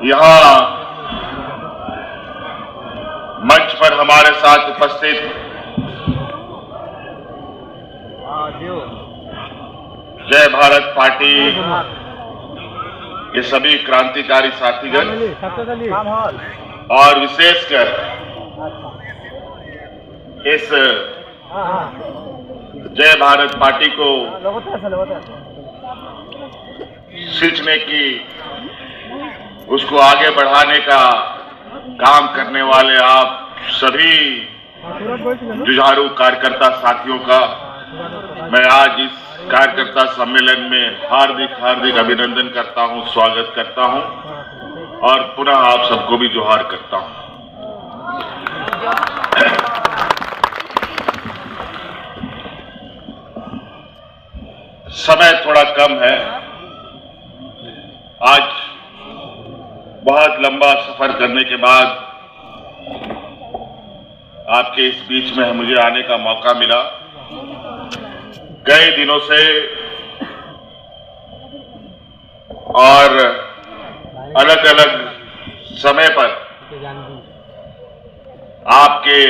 यहाँ मंच पर हमारे साथ उपस्थित जय भारत पार्टी के सभी क्रांतिकारी साथीगण और विशेषकर इस जय भारत पार्टी को सींचने की, उसको आगे बढ़ाने का काम करने वाले आप सभी जुझारू कार्यकर्ता साथियों का मैं आज इस कार्यकर्ता सम्मेलन में हार्दिक अभिनंदन करता हूं, स्वागत करता हूं और पुनः आप सबको भी जोहार करता हूं। समय थोड़ा कम है। आज बहुत लंबा सफर करने के बाद आपके इस बीच में मुझे आने का मौका मिला। कई दिनों से और अलग अलग समय पर आपके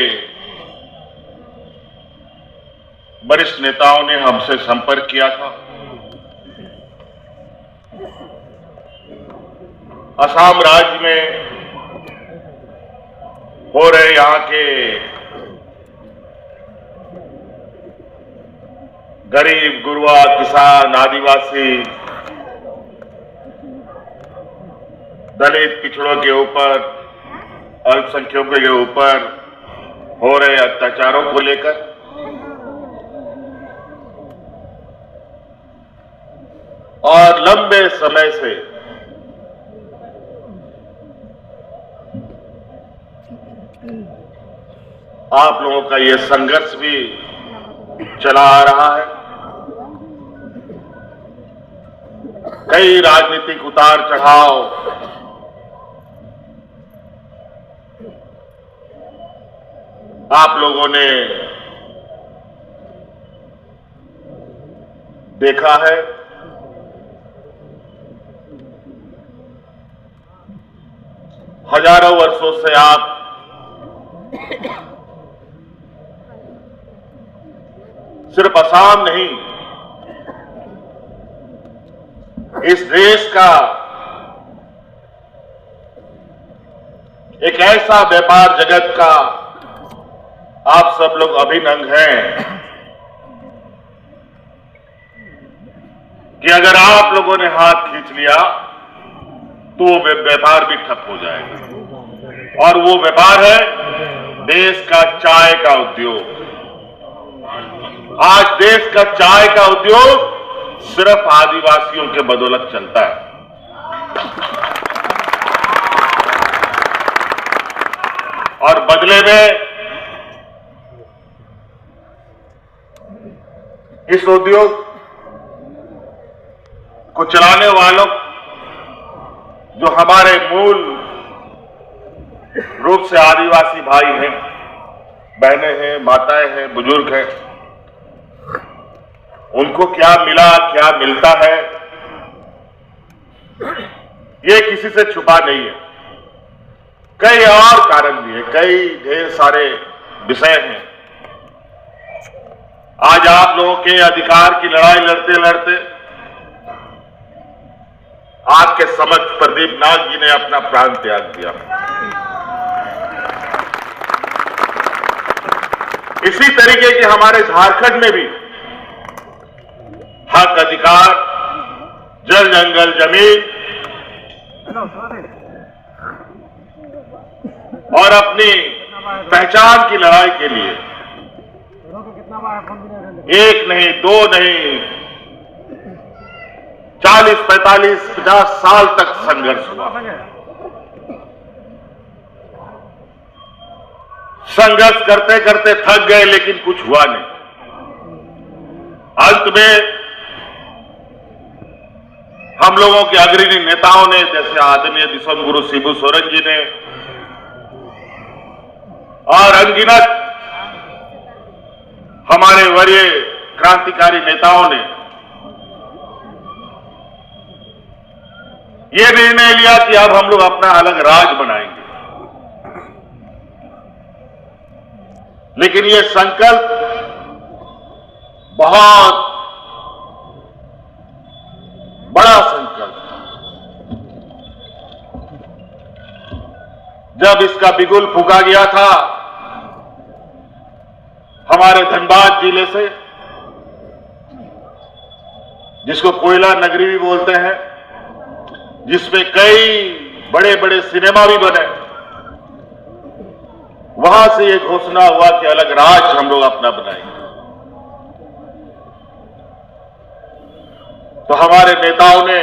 वरिष्ठ नेताओं ने हमसे संपर्क किया था। असम राज्य में हो रहे यहाँ के गरीब, गुरबा, किसान, आदिवासी, दलित, पिछड़ों के ऊपर, अल्पसंख्यकों के ऊपर हो रहे अत्याचारों को लेकर और लंबे समय से आप लोगों का यह संघर्ष भी चला आ रहा है। कई राजनीतिक उतार चढ़ाव, आप लोगों ने देखा है। हजारों वर्षों से आप सिर्फ असम नहीं, इस देश का एक ऐसा व्यापार जगत का आप सब लोग अभिन्न अंग हैं कि अगर आप लोगों ने हाथ खींच लिया तो वो व्यापार भी ठप हो जाएगा। और वो व्यापार है देश का चाय का उद्योग। आज देश का चाय का उद्योग सिर्फ आदिवासियों के बदौलत चलता है। और बदले में इस उद्योग को चलाने वालों, जो हमारे मूल रूप से आदिवासी भाई हैं, बहनें हैं, माताएं हैं, बुजुर्ग हैं, उनको क्या मिला, क्या मिलता है, ये किसी से छुपा नहीं है। कई और कारण भी है, कई ढेर सारे विषय हैं। आज आप लोगों के अधिकार की लड़ाई लड़ते लड़ते आपके समक्ष प्रदीप नाग जी ने अपना प्राण त्याग दिया। इसी तरीके के हमारे झारखंड में भी हक, अधिकार, जल, जंगल, जमीन और अपनी पहचान की लड़ाई के लिए एक नहीं, दो नहीं, 40, 45, 50 साल तक संघर्ष हुआ। संघर्ष करते करते थक गए, लेकिन कुछ हुआ नहीं। अंत में हम लोगों के अग्रणी नेताओं ने, जैसे आदरणीय विश्वगुरु शिबू सोरेन जी ने और अनगिनत हमारे वरीय क्रांतिकारी नेताओं ने ये निर्णय लिया कि अब हम लोग अपना अलग राज बनाएंगे। लेकिन ये संकल्प बहुत बड़ा संकल्प था। जब इसका बिगुल फूंका गया था हमारे धनबाद जिले से, जिसको कोयला नगरी भी बोलते हैं, जिसमें कई बड़े बड़े सिनेमा भी बने, वहां से यह घोषणा हुआ कि अलग राज हम लोग अपना बनाएंगे। तो हमारे नेताओं ने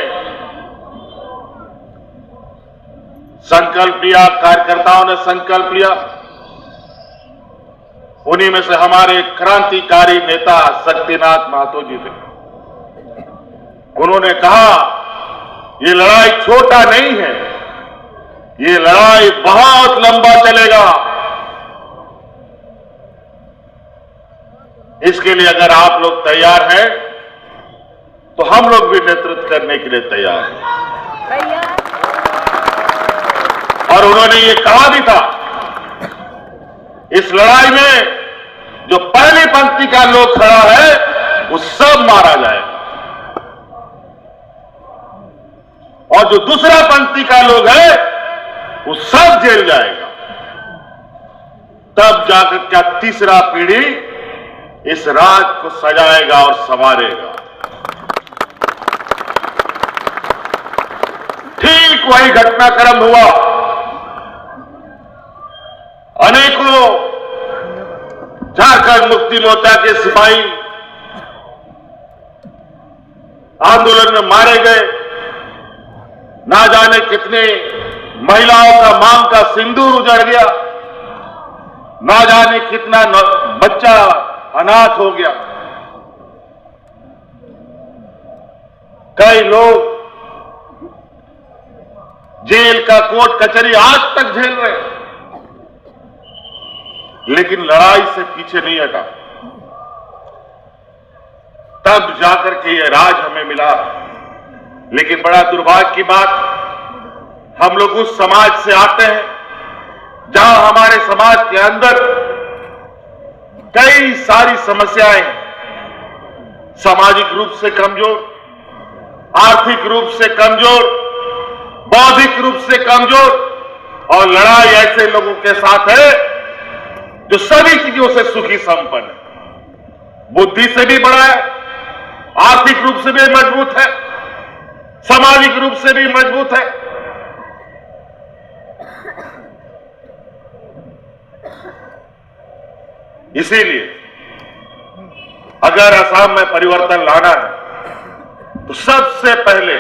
संकल्प लिया, कार्यकर्ताओं ने संकल्प लिया। उन्हीं में से हमारे क्रांतिकारी नेता शक्तिनाथ महतो जी थे। उन्होंने कहा ये लड़ाई छोटा नहीं है, ये लड़ाई बहुत लंबा चलेगा। इसके लिए अगर आप लोग तैयार हैं तो हम लोग भी नेतृत्व करने के लिए तैयार हैं। और उन्होंने ये कहा भी था, इस लड़ाई में जो पहली पंक्ति का लोग खड़ा है वो सब मारा जाएगा, और जो दूसरा पंक्ति का लोग है वो सब जेल जाएगा। तब जाकर क्या तीसरा पीढ़ी इस राज को सजाएगा और संवारेगा। ठीक वही घटनाक्रम हुआ। अनेकों झारखंड मुक्ति मोर्चा के सिपाही आंदोलन में मारे गए। ना जाने कितने महिलाओं का मांग का सिंदूर उजड़ गया, ना जाने कितना बच्चा अनाथ हो गया। कई लोग जेल का कोर्ट कचहरी आज तक झेल रहे हैं, लेकिन लड़ाई से पीछे नहीं हटा। तब जाकर के ये राज हमें मिला। लेकिन बड़ा दुर्भाग्य की बात, हम लोग उस समाज से आते हैं जहां हमारे समाज के अंदर कई सारी समस्याएं, सामाजिक रूप से कमजोर, आर्थिक रूप से कमजोर, बौद्धिक रूप से कमजोर, और लड़ाई ऐसे लोगों के साथ है जो सभी चीजों से सुखी संपन्न है, बुद्धि से भी बड़ा है, आर्थिक रूप से भी मजबूत है, सामाजिक रूप से भी मजबूत है। इसीलिए अगर असम में परिवर्तन लाना है तो सबसे पहले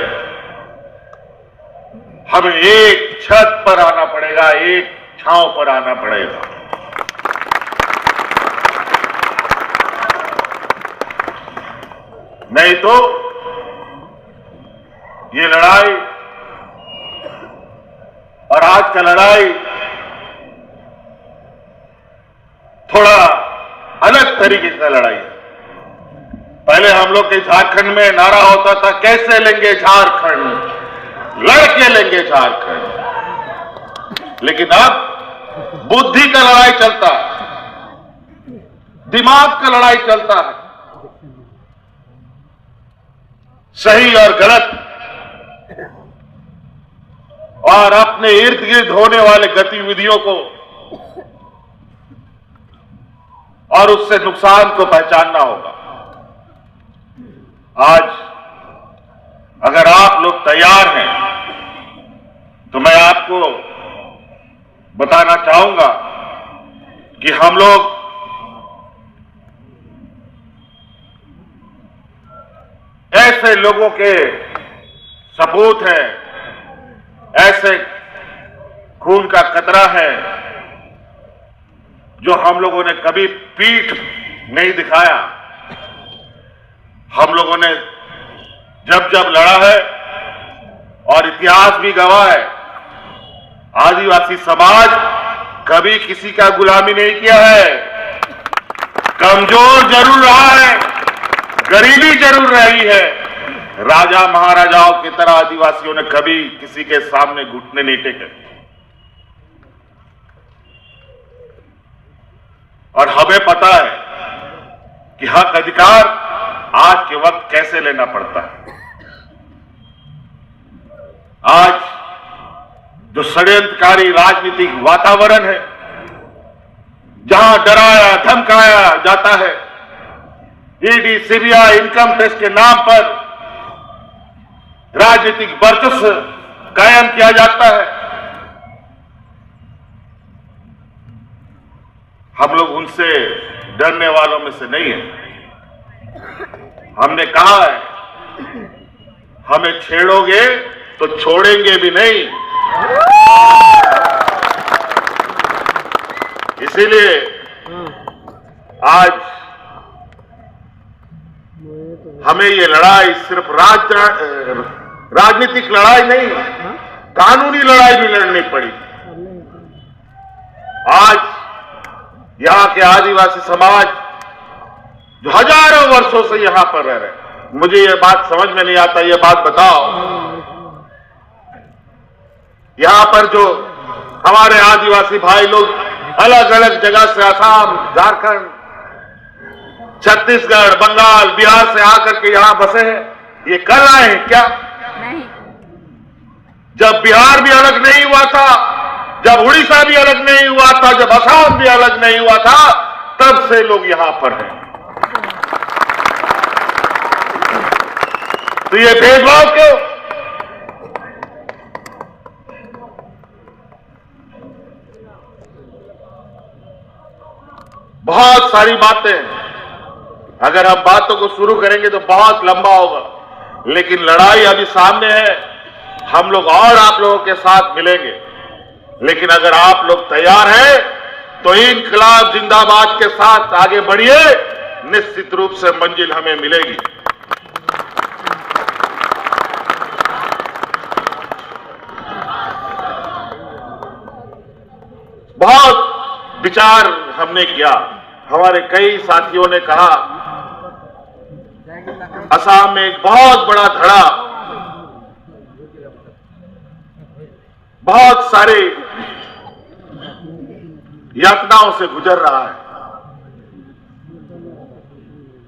हमें एक छत पर आना पड़ेगा, एक छांव पर आना पड़ेगा। नहीं तो ये लड़ाई और आज का लड़ाई थोड़ा अलग तरीके का लड़ाई है। पहले हम लोग के झारखंड में नारा होता था, कैसे लेंगे झारखंड, लड़के लेंगे झारखंड। लेकिन अब बुद्धि का लड़ाई चलता है, दिमाग का लड़ाई चलता है। सही और गलत और अपने इर्द गिर्द होने वाले गतिविधियों को और उससे नुकसान को पहचानना होगा। आज अगर आप लोग तैयार हैं तो मैं आपको बताना चाहूंगा कि हम लोग ऐसे लोगों के सपूत हैं, ऐसे खून का कतरा है जो हम लोगों ने कभी पीठ नहीं दिखाया। हम लोगों ने जब जब लड़ा है और इतिहास भी गवाह है, आदिवासी समाज कभी किसी का गुलामी नहीं किया है। कमजोर जरूर रहा है, गरीबी जरूर रही है, राजा महाराजाओं की तरह आदिवासियों ने कभी किसी के सामने घुटने नहीं टेके और हमें पता है कि हक अधिकार आज के वक्त कैसे लेना पड़ता है। आज जो षड्यंत्रकारी राजनीतिक वातावरण है, जहां डराया धमकाया जाता है, ईडी सीबीआई इनकम टैक्स के नाम पर राजनीतिक वर्चस्व कायम किया जाता है, हम लोग उनसे डरने वालों में से नहीं है। हमने कहा है हमें छेड़ोगे तो छोड़ेंगे भी नहीं। इसीलिए आज हमें ये लड़ाई सिर्फ राजनीतिक लड़ाई नहीं, कानूनी लड़ाई भी लड़नी पड़ी। आज यहां के आदिवासी समाज जो हजारों वर्षों से यहां पर रह रहे, मुझे ये बात समझ में नहीं आता, ये बात बताओ, यहां पर जो हमारे आदिवासी भाई लोग अलग अलग जगह से असम, झारखंड, छत्तीसगढ़, बंगाल, बिहार से आकर के यहां बसे हैं, ये कर रहे हैं क्या? नहीं। जब बिहार भी अलग नहीं हुआ था, जब उड़ीसा भी अलग नहीं हुआ था, जब असम भी अलग नहीं हुआ था, तब से लोग यहां पर हैं। तो ये भेदभाव क्यों? बहुत सारी बातें, अगर हम बातों को शुरू करेंगे तो बहुत लंबा होगा, लेकिन लड़ाई अभी सामने है। हम लोग और आप लोगों के साथ मिलेंगे, लेकिन अगर आप लोग तैयार हैं तो इनकलाब जिंदाबाद के साथ आगे बढ़िए, निश्चित रूप से मंजिल हमें मिलेगी। बहुत विचार हमने किया, हमारे कई साथियों ने कहा असम में एक बहुत बड़ा धड़ा, बहुत सारे यातनाओं से गुजर रहा है।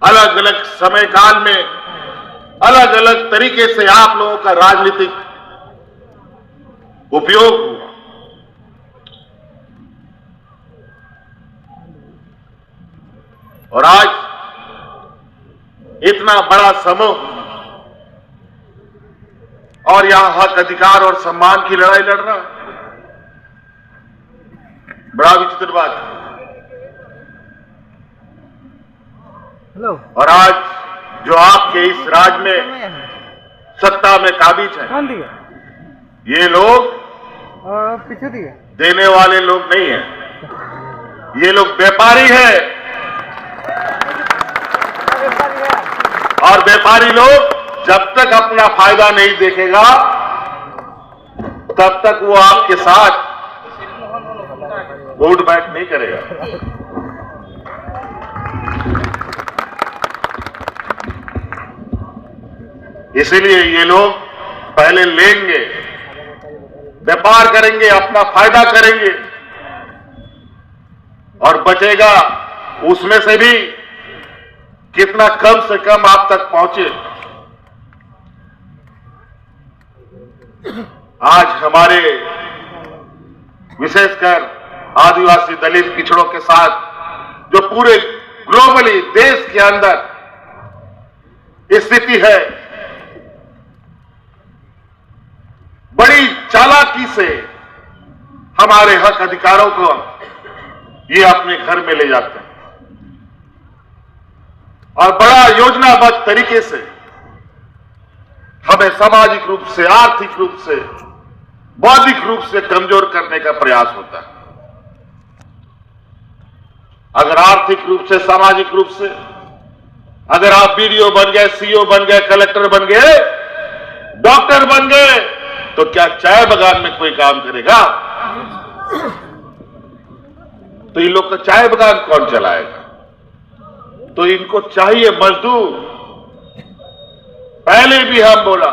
अलग अलग समय काल में अलग अलग तरीके से आप लोगों का राजनीतिक उपयोग हुआ, और आज इतना बड़ा समूह और यहां हक अधिकार और सम्मान की लड़ाई लड़ रहा है, बड़ा विचित्र बात है। और आज जो आपके इस राज्य में सत्ता में काबिज है, ये लोग देने वाले लोग नहीं हैं, ये लोग व्यापारी हैं। और व्यापारी लोग जब तक अपना फायदा नहीं देखेगा, तब तक वो आपके साथ उठ बैठ नहीं करेगा। इसीलिए ये लोग पहले लेंगे, व्यापार करेंगे, अपना फायदा करेंगे, और बचेगा उसमें से भी कितना कम से कम आप तक पहुंचे। आज हमारे विशेषकर आदिवासी दलित पिछड़ों के साथ जो पूरे ग्लोबली देश के अंदर स्थिति है, बड़ी चालाकी से हमारे हक अधिकारों को ये अपने घर में ले जाते हैं, और बड़ा योजनाबद्ध तरीके से हमें सामाजिक रूप से, आर्थिक रूप से, बौद्धिक रूप से कमजोर करने का प्रयास होता है। अगर आर्थिक रूप से, सामाजिक रूप से अगर आप बीडीओ बन गए, सीईओ बन गए, कलेक्टर बन गए, डॉक्टर बन गए, तो क्या चाय बागान में कोई काम करेगा? तो इन लोग का चाय बागान कौन चलाएगा? तो इनको चाहिए मजदूर, पहले भी हम बोला,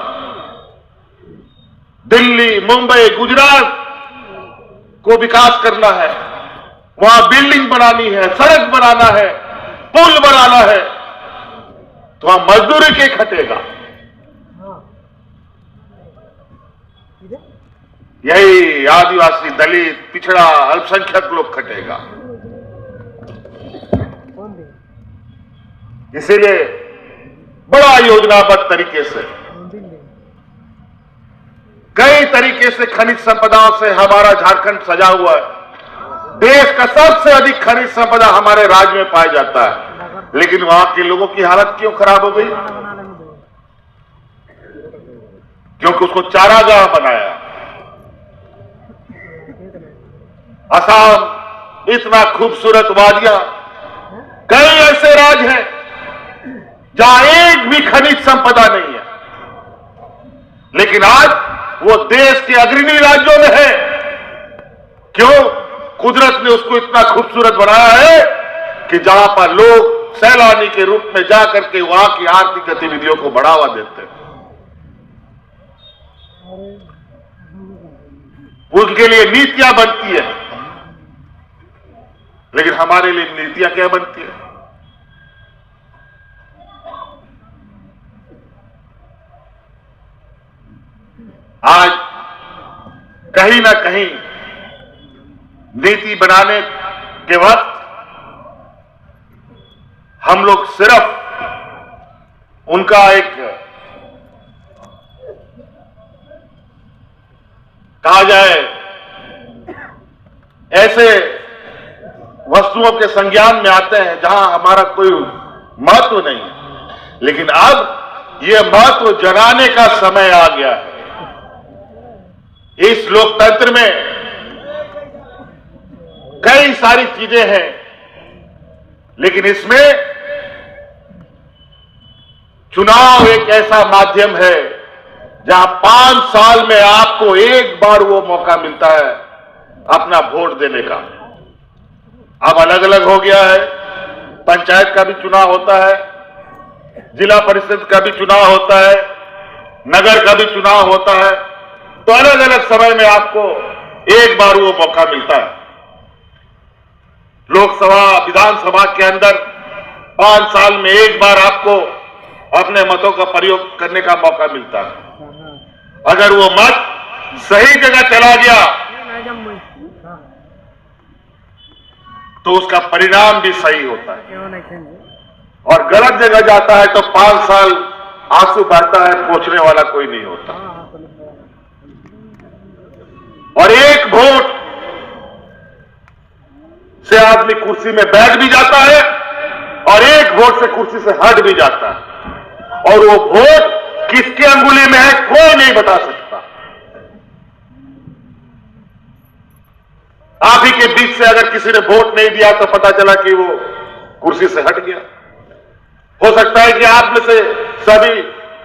दिल्ली, मुंबई, गुजरात को विकास करना है, वहां बिल्डिंग बनानी है, सड़क बनाना है, पुल बनाना है, तो वहां मजदूरी के खटेगा। यही आदिवासी, दलित, पिछड़ा, अल्पसंख्यक लोग खटेगा। इसीलिए बड़ा योजनाबद्ध तरीके से, कई तरीके से खनिज संपदाओं से हमारा झारखंड सजा हुआ है। देश का सबसे अधिक खनिज संपदा हमारे राज्य में पाया जाता है, लेकिन वहां के लोगों की हालत क्यों खराब हो गई? क्योंकि उसको चारागाह बनाया। असम इतना खूबसूरत वादियां, कई ऐसे राज्य हैं जहां एक भी खनिज संपदा नहीं है, लेकिन आज वो देश के अग्रणी राज्यों में है। क्यों? कुदरत ने उसको इतना खूबसूरत बनाया है कि जहां पर लोग सैलानी के रूप में जाकर के वहां की आर्थिक गतिविधियों को बढ़ावा देते हैं। उनके लिए नीतियां बनती है, लेकिन हमारे लिए नीतियां क्या बनती है? आज कहीं ना कहीं नीति बनाने के वक्त हम लोग सिर्फ उनका एक कहा जाए ऐसे वस्तुओं के संज्ञान में आते हैं जहां हमारा कोई महत्व नहीं है, लेकिन अब यह महत्व जनाने का समय आ गया है। इस लोकतंत्र में कई सारी चीजें हैं, लेकिन इसमें चुनाव एक ऐसा माध्यम है जहां 5 साल में आपको एक बार वो मौका मिलता है अपना वोट देने का। अब अलग अलग हो गया है, पंचायत का भी चुनाव होता है, जिला परिषद का भी चुनाव होता है, नगर का भी चुनाव होता है, तो अलग अलग समय में आपको एक बार वो मौका मिलता है। लोकसभा, विधानसभा के अंदर 5 साल में एक बार आपको अपने मतों का प्रयोग करने का मौका मिलता है। अगर वो मत सही जगह चला गया तो उसका परिणाम भी सही होता है, और गलत जगह जाता है तो 5 साल आंसू बहता है, पहुंचने वाला कोई नहीं होता। और एक वोट से आदमी कुर्सी में बैठ भी जाता है और एक वोट से कुर्सी से हट भी जाता है, और वो वोट किसके अंगुली में है कोई नहीं बता सकता। आप ही के बीच से अगर किसी ने वोट नहीं दिया तो पता चला कि वो कुर्सी से हट गया। हो सकता है कि आप में से सभी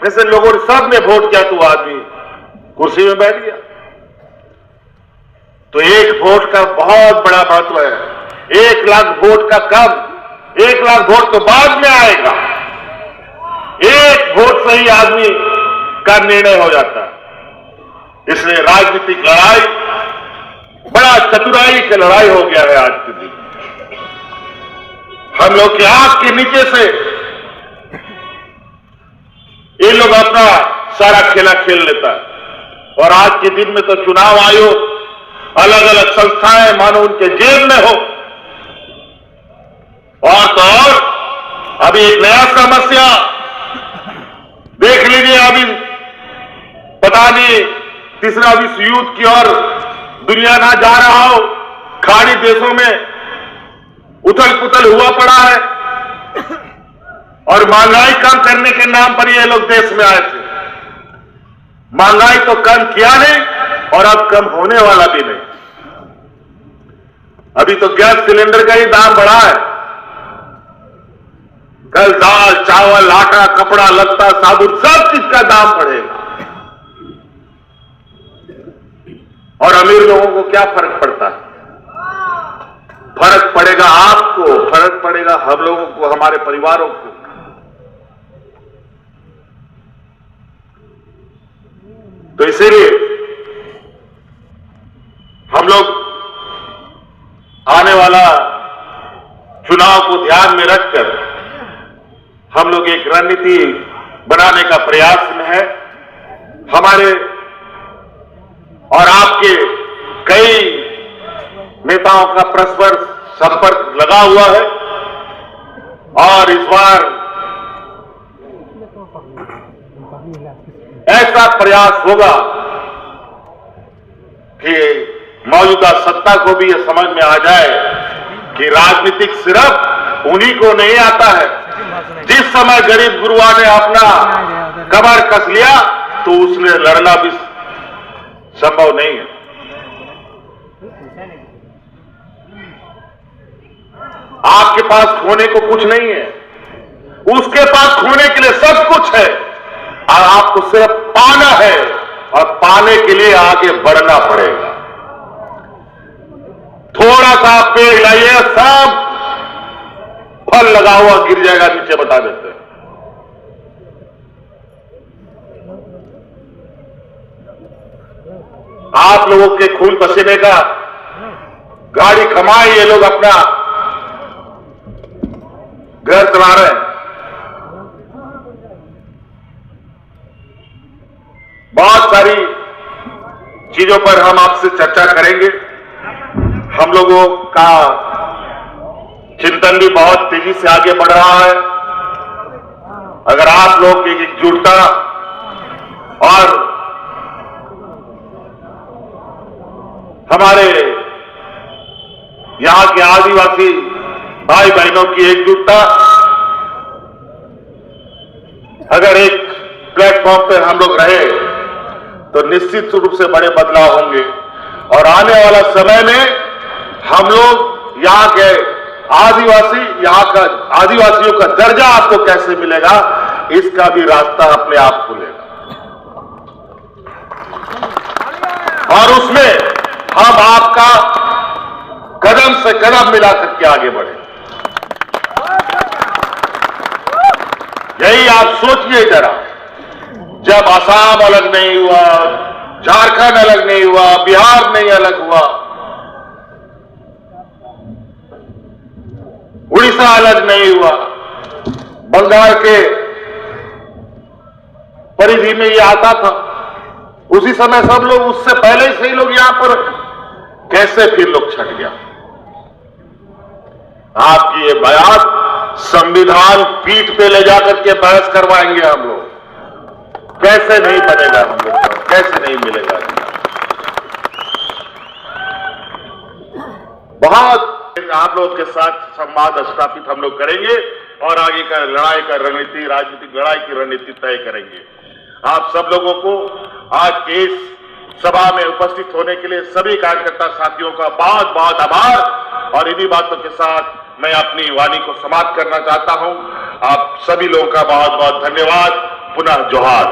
ऐसे लोगों ने सब ने वोट किया तो आदमी कुर्सी में बैठ गया। तो एक वोट का बहुत बड़ा महत्व है। 1 लाख वोट का कम, 1 लाख वोट तो बाद में आएगा। एक वोट से ही आदमी का निर्णय हो जाता है। इसलिए राजनीतिक लड़ाई बड़ा चतुराई की लड़ाई हो गया है आज के दिन। हम लोग की आंख के नीचे से ये लोग अपना सारा खेला खेल लेता है, और आज के दिन में तो चुनाव आयोग, अलग अलग संस्थाएं मानो उनके जेब में हो। और तो और अभी एक नया समस्या देख लीजिए, अभी पता नहीं तीसरा विश्व युद्ध की ओर दुनिया ना जा रहा हो, खाड़ी देशों में उथल पुथल हुआ पड़ा है, और महंगाई कम करने के नाम पर ये लोग देश में आए थे। महंगाई तो कम किया नहीं और अब कम होने वाला भी नहीं। अभी तो गैस सिलेंडर का ही दाम बढ़ा है। कल दाल, चावल, आटा, कपड़ा, लत्ता, साबुन सब चीज का दाम बढ़ेगा। और अमीर लोगों को क्या फर्क पड़ता है? फर्क पड़ेगा आपको, फर्क पड़ेगा हम लोगों को, हमारे परिवारों को। हम लोग आने वाला चुनाव को ध्यान में रखकर हम लोग एक रणनीति बनाने का प्रयास में है। हमारे और आपके कई नेताओं का परस्पर संपर्क लगा हुआ है और इस बार ऐसा प्रयास होगा कि मौजूदा सत्ता को भी यह समझ में आ जाए कि राजनीतिक सिर्फ उन्हीं को नहीं आता है। जिस समय गरीब गुरुआ ने अपना कमर कस लिया तो उसने लड़ना भी संभव नहीं है। आपके पास खोने को कुछ नहीं है, उसके पास खोने के लिए सब कुछ है और आपको सिर्फ पाना है और पाने के लिए आगे बढ़ना पड़ेगा। थोड़ा सा पेड़ लाइए, सब फल लगा हुआ गिर जाएगा नीचे, बता देते हैं। आप लोगों के खून पसीने का गाड़ी कमाए ये लोग अपना घर चला रहे हैं। बहुत सारी चीजों पर हम आपसे चर्चा करेंगे। हम लोगों का चिंतन भी बहुत तेजी से आगे बढ़ रहा है। अगर आप लोग की एकजुटता और हमारे यहां के आदिवासी भाई बहनों की एकजुटता अगर एक प्लेटफॉर्म पर हम लोग रहे तो निश्चित रूप से बड़े बदलाव होंगे और आने वाला समय में हम लोग यहाँ के यहाँ का आदिवासियों का दर्जा आपको कैसे मिलेगा, इसका भी रास्ता अपने आप खुलेगा और उसमें हम आपका कदम से कदम मिला करके आगे बढ़े। यही आप सोचिए जरा, जब असम अलग नहीं हुआ, झारखंड अलग नहीं हुआ, बिहार नहीं अलग हुआ, उड़ीसा अलग नहीं हुआ, बंगाल के परिधि में ये आता था, उसी समय सब लोग, उससे पहले से ही लोग यहां पर कैसे फिर लोग छट गया। आपकी ये बयान संविधान पीठ पे ले जाकर के बहस करवाएंगे हम लोग। कैसे नहीं बनेगा, हम लोग को कैसे नहीं मिलेगा। बहुत आप लोगों के साथ संवाद स्थापित हम लोग करेंगे और आगे का लड़ाई का रणनीति, राजनीतिक लड़ाई की रणनीति तय करेंगे। आप सब लोगों को आज के इस सभा में उपस्थित होने के लिए सभी कार्यकर्ता साथियों का बहुत बहुत आभार और इन्हीं बातों के साथ मैं अपनी वाणी को समाप्त करना चाहता हूं। आप सभी लोगों का बहुत बहुत धन्यवाद। पुनः जोहार।